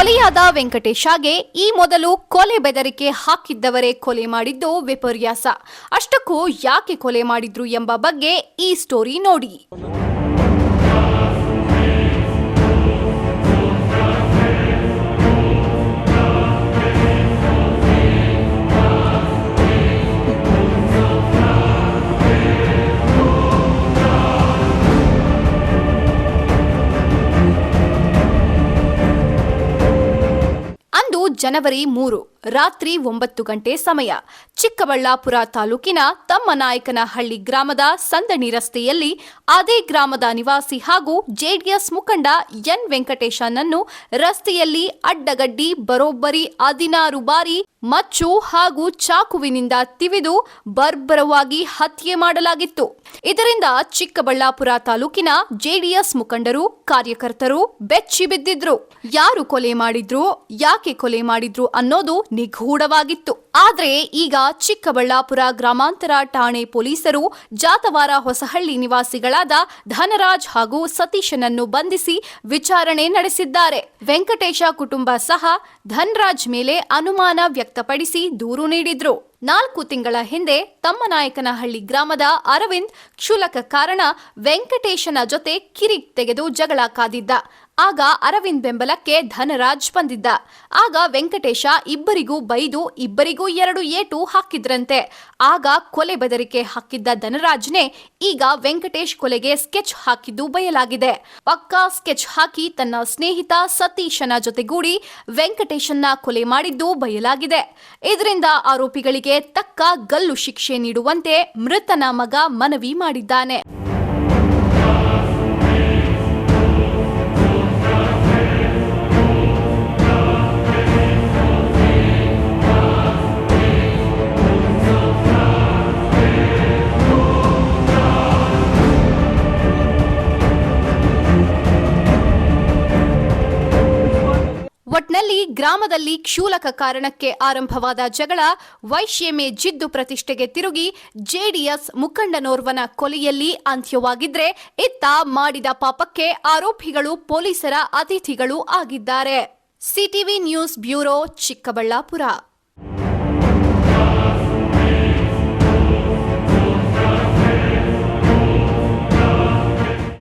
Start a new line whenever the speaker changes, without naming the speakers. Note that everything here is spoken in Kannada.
ಕೊಲೆಯಾದ ವೆಂಕಟೇಶಗೆ ಈ ಮೊದಲು ಕೊಲೆ ಬೆದರಿಕೆ ಹಾಕಿದ್ದವರೇ ಕೊಲೆ ಮಾಡಿದ್ದು ವಿಪರ್ಯಾಸ. ಅಷ್ಟಕ್ಕೂ ಯಾಕೆ ಕೊಲೆ ಮಾಡಿದ್ರು ಎಂಬ ಬಗ್ಗೆ ಈ ಸ್ಟೋರಿ ನೋಡಿ. ಜನವರಿ 3 ರಾತ್ರಿ 9 ಗಂಟೆ ಸಮಯ. ಚಿಕ್ಕಬಳ್ಳಾಪುರ ತಾಲೂಕಿನ ತಮ್ಮನಾಯಕನಹಳ್ಳಿ ಗ್ರಾಮದ ಸಂದಣಿ ರಸ್ತೆಯಲ್ಲಿ ಅದೇ ಗ್ರಾಮದ ನಿವಾಸಿ ಹಾಗೂ ಜೆಡಿಎಸ್ ಮುಖಂಡ ಎನ್ ವೆಂಕಟೇಶನನ್ನು ರಸ್ತೆಯಲ್ಲಿ ಅಡ್ಡಗಡ್ಡಿ ಬರೋಬ್ಬರಿ 16 ಬಾರಿ ಮಚ್ಚು ಹಾಗೂ ಚಾಕುವಿನಿಂದ ತಿವಿದು ಬರ್ಬರವಾಗಿ ಹತ್ಯೆ ಮಾಡಲಾಗಿತ್ತು. ಇದರಿಂದ ಚಿಕ್ಕಬಳ್ಳಾಪುರ ತಾಲೂಕಿನ ಜೆಡಿಎಸ್ ಮುಖಂಡರು, ಕಾರ್ಯಕರ್ತರು ಬೆಚ್ಚಿ ಬಿದ್ದಿದ್ರು. ಯಾರು ಕೊಲೆ ಮಾಡಿದ್ರು, ಯಾಕೆ ಕೊಲೆ ಮಾಡಿದ್ರು ಅನ್ನೋದು ನಿಗೂಢವಾಗಿತ್ತು. ಆದ್ರೆ ಈಗ ಚಿಕ್ಕಬಳ್ಳಾಪುರ ಗ್ರಾಮಾಂತರ ಠಾಣೆ ಪೊಲೀಸರು ಜಾತವಾರ ಹೊಸಹಳ್ಳಿ ನಿವಾಸಿಗಳಾದ ಧನರಾಜ್ ಹಾಗೂ ಸತೀಶನನ್ನು ಬಂಧಿಸಿ ವಿಚಾರಣೆ ನಡೆಸಿದ್ದಾರೆ. ವೆಂಕಟೇಶ ಕುಟುಂಬ ಸಹ ಧನರಾಜ್ ಮೇಲೆ ಅನುಮಾನ ವ್ಯಕ್ತಪಡಿಸಿ ದೂರು ನೀಡಿದ್ರು. 4 ತಿಂಗಳ ಹಿಂದೆ ತಮ್ಮನಾಯಕನಹಳ್ಳಿ ಗ್ರಾಮದ ಅರವಿಂದ್ ಕ್ಷುಲಕ ಕಾರಣ ವೆಂಕಟೇಶನ ಜೊತೆ ಕಿರಿಕ್ ತೆಗೆದು ಜಗಳ ಕಾದಿದ್ದ. ಆಗ ಅರವಿಂದ್ ಬೆಂಬಲಕ್ಕೆ ಧನರಾಜ್ ಬಂದಿದ್ದ. ಆಗ ವೆಂಕಟೇಶ ಇಬ್ಬರಿಗೂ ಬೈದು ಇಬ್ಬರಿಗೂ 2 ಏಟು ಹಾಕಿದ್ರಂತೆ. ಆಗ ಕೊಲೆ ಬೆದರಿಕೆ ಹಾಕಿದ್ದ ಧನರಾಜ್ನೇ ಈಗ ವೆಂಕಟೇಶ್ ಕೊಲೆಗೆ ಸ್ಕೆಚ್ ಹಾಕಿದ್ದು ಬಯಲಾಗಿದೆ. ಪಕ್ಕಾ ಸ್ಕೆಚ್ ಹಾಕಿ ತನ್ನ ಸ್ನೇಹಿತ ಸತೀಶನ ಜೊತೆಗೂಡಿ ವೆಂಕಟೇಶನ್ನ ಕೊಲೆ ಮಾಡಿದ್ದು ಬಯಲಾಗಿದೆ. ಇದರಿಂದ ಆರೋಪಿಗಳಿಗೆ ತಕ್ಕ ಗಲ್ಲು ಶಿಕ್ಷೆ ನೀಡುವಂತೆ ಮೃತನ ಮಗ ಮನವಿ ಮಾಡಿದ್ದಾನೆ. ಒಟ್ನಲ್ಲಿ ಗ್ರಾಮದಲ್ಲಿ ಕ್ಷುಲಕ ಕಾರಣಕ್ಕೆ ಆರಂಭವಾದ ಜಗಳ ವೈಷಮ್ಯ ಜಿದ್ದು ಪ್ರತಿಷ್ಠೆಗೆ ತಿರುಗಿ ಜೆಡಿಎಸ್ ಮುಖಂಡನೋರ್ವನ ಕೊಲೆಯಲ್ಲಿ ಅಂತ್ಯವಾಗಿದ್ರೆ, ಇತ್ತ ಮಾಡಿದ ಪಾಪಕ್ಕೆ ಆರೋಪಿಗಳು ಪೊಲೀಸರ ಅತಿಥಿಗಳು ಆಗಿದ್ದಾರೆ. CTV news bureau, Chikkaballapur.